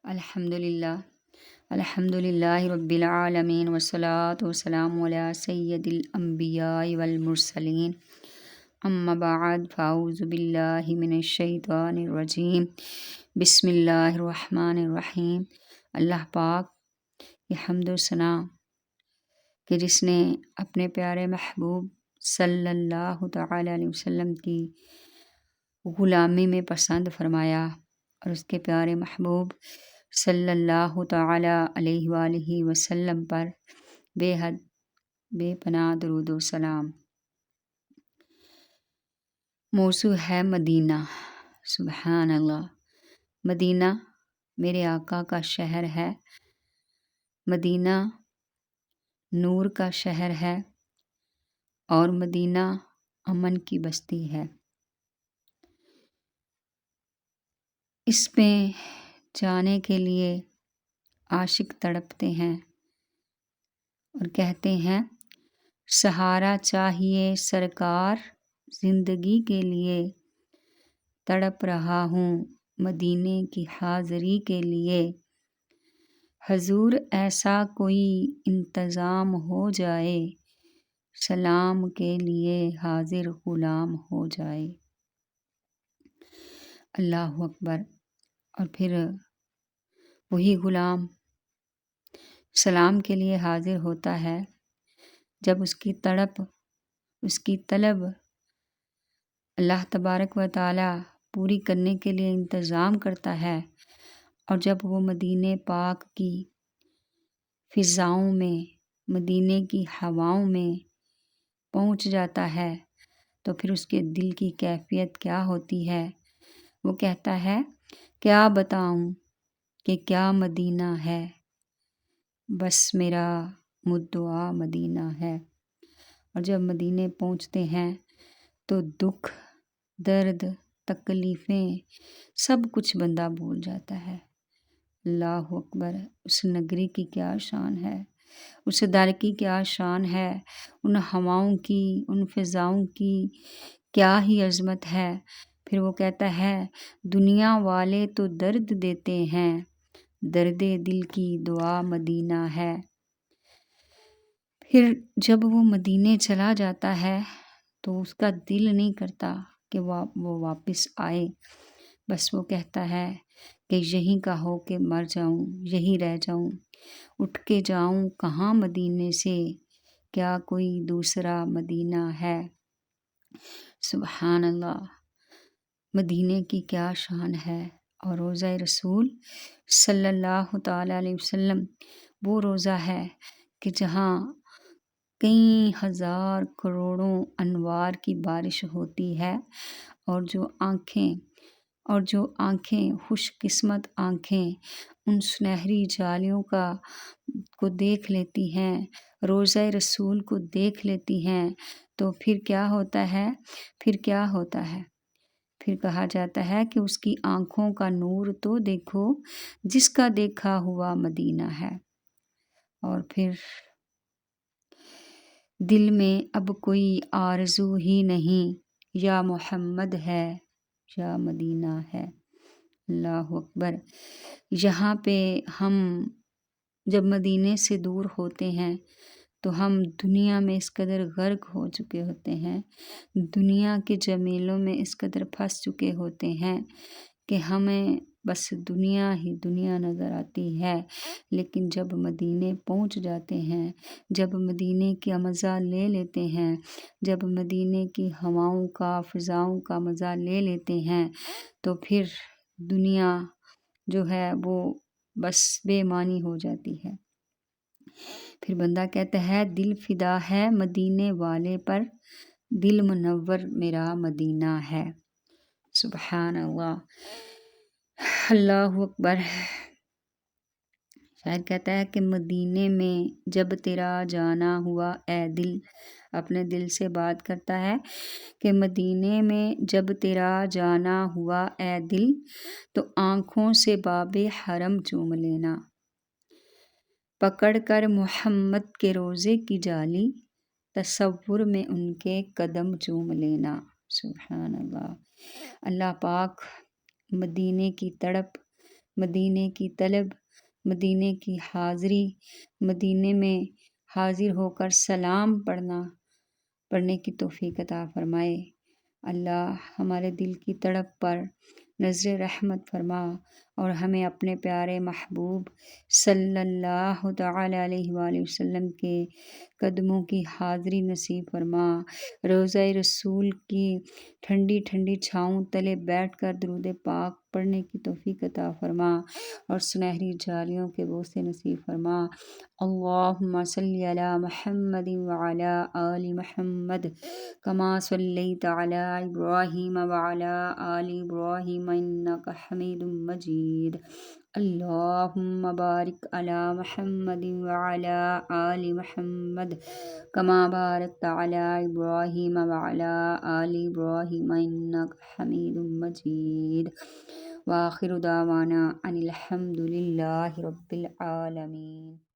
الحمد للہ رب العالمین والصلاة والسلام علی سید الانبیاء والمرسلین اما بعد فاعوذ باللہ من الشیطان الرجیم بسم اللہ الرحمن الرحیم۔ اللہ پاک یہ حمد و ثنا کہ جس نے اپنے پیارے محبوب صلی اللہ تعالی علیہ وسلم کی غلامی میں پسند فرمایا اور اس کے پیارے محبوب صلی اللہ تعالی علیہ وآلہ وسلم پر بے حد بے پناہ درود و سلام۔ موضوع ہے مدینہ۔ سبحان اللہ۔ مدینہ میرے آقا کا شہر ہے، مدینہ نور کا شہر ہے اور مدینہ امن کی بستی ہے۔ اس میں جانے کے لیے عاشق تڑپتے ہیں اور کہتے ہیں سہارا چاہیے سرکار زندگی کے لیے، تڑپ رہا ہوں مدینے کی حاضری کے لیے، حضور ایسا کوئی انتظام ہو جائے، سلام کے لیے حاضر غلام ہو جائے۔ اللہ اکبر۔ اور پھر وہی غلام سلام کے لیے حاضر ہوتا ہے جب اس کی تڑپ، اس کی طلب اللہ تبارک و تعالی پوری کرنے کے لیے انتظام کرتا ہے، اور جب وہ مدینے پاک کی فضاؤں میں، مدینے کی ہواؤں میں پہنچ جاتا ہے تو پھر اس کے دل کی کیفیت کیا ہوتی ہے۔ وہ کہتا ہے کیا بتاؤں کہ کیا مدینہ ہے، بس میرا مدعا مدینہ ہے۔ اور جب مدینے پہنچتے ہیں تو دکھ، درد، تکلیفیں سب کچھ بندہ بھول جاتا ہے۔ اللہ اکبر۔ اس نگری کی کیا شان ہے، اس در کی کیا شان ہے، ان ہواؤں کی، ان فضاؤں کی کیا ہی عظمت ہے۔ پھر وہ کہتا ہے دنیا والے تو درد دیتے ہیں، درد دل کی دعا مدینہ ہے۔ پھر جب وہ مدینے چلا جاتا ہے تو اس کا دل نہیں کرتا کہ وہ واپس آئے، بس وہ کہتا ہے کہ یہیں کا ہو کے مر جاؤں، یہیں رہ جاؤں، اٹھ کے جاؤں کہاں مدینے سے، کیا کوئی دوسرا مدینہ ہے۔ سبحان اللہ۔ مدینے کی کیا شان ہے۔ اور روضہ رسول صلی اللہ تعالی علیہ وسلم وہ روضہ ہے کہ جہاں کئی ہزار کروڑوں انوار کی بارش ہوتی ہے، اور جو آنکھیں خوش قسمت آنکھیں ان سنہری جالیوں کو دیکھ لیتی ہیں، روضہ رسول کو دیکھ لیتی ہیں، تو پھر کیا ہوتا ہے، پھر کہا جاتا ہے کہ اس کی آنکھوں کا نور تو دیکھو جس کا دیکھا ہوا مدینہ ہے۔ اور پھر دل میں اب کوئی آرزو ہی نہیں، یا محمد ہے یا مدینہ ہے۔ اللہ اکبر۔ یہاں پہ ہم جب مدینے سے دور ہوتے ہیں تو ہم دنیا میں اس قدر غرق ہو چکے ہوتے ہیں، دنیا کے جمیلوں میں اس قدر پھنس چکے ہوتے ہیں کہ ہمیں بس دنیا ہی دنیا نظر آتی ہے۔ لیکن جب مدینے پہنچ جاتے ہیں، جب مدینے کا مزہ لے لیتے ہیں، جب مدینے کی ہواؤں کا، فضاؤں کا مزہ لے لیتے ہیں تو پھر دنیا جو ہے وہ بس بے معنی ہو جاتی ہے۔ پھر بندہ کہتا ہے دل فدا ہے مدینے والے پر، دل منور میرا مدینہ ہے۔ سبحان اللہ۔ اللہ اکبر۔ شاعر کہتا ہے کہ مدینے میں جب تیرا جانا ہوا اے دل، اپنے دل سے بات کرتا ہے کہ مدینے میں جب تیرا جانا ہوا اے دل، تو آنکھوں سے باب حرم چوم لینا، پکڑ کر محمد کے روضے کی جالی، تصور میں ان کے قدم چوم لینا۔ سبحان اللہ۔ اللہ پاک مدینے کی تڑپ، مدینے کی طلب، مدینے کی حاضری، مدینے میں حاضر ہو کر سلام پڑھنے کی توفیق عطا فرمائے۔ اللہ ہمارے دل کی تڑپ پر نظر رحمت فرما اور ہمیں اپنے پیارے محبوب صلی اللہ تعالی علیہ وآلہ وسلم کے قدموں کی حاضری نصیب فرما۔ روضہ رسول کی ٹھنڈی ٹھنڈی چھاؤں تلے بیٹھ کر درود پاک پڑھنے کی توفیق عطا فرما اور سنہری جالیوں کے بوسے نصیب فرما۔ اللہم صلی علی محمد وعلی آل محمد کما صلیت علی ابراہیم وعلی آل ابراہیم انک حمید مجید۔ اللہم بارک علی محمد وعلی آل محمد کما بارکت علی ابراہیم وعلی آل ابراہیم انک حمید مجید۔ وآخر دعوانا ان الحمد للہ رب العالمین۔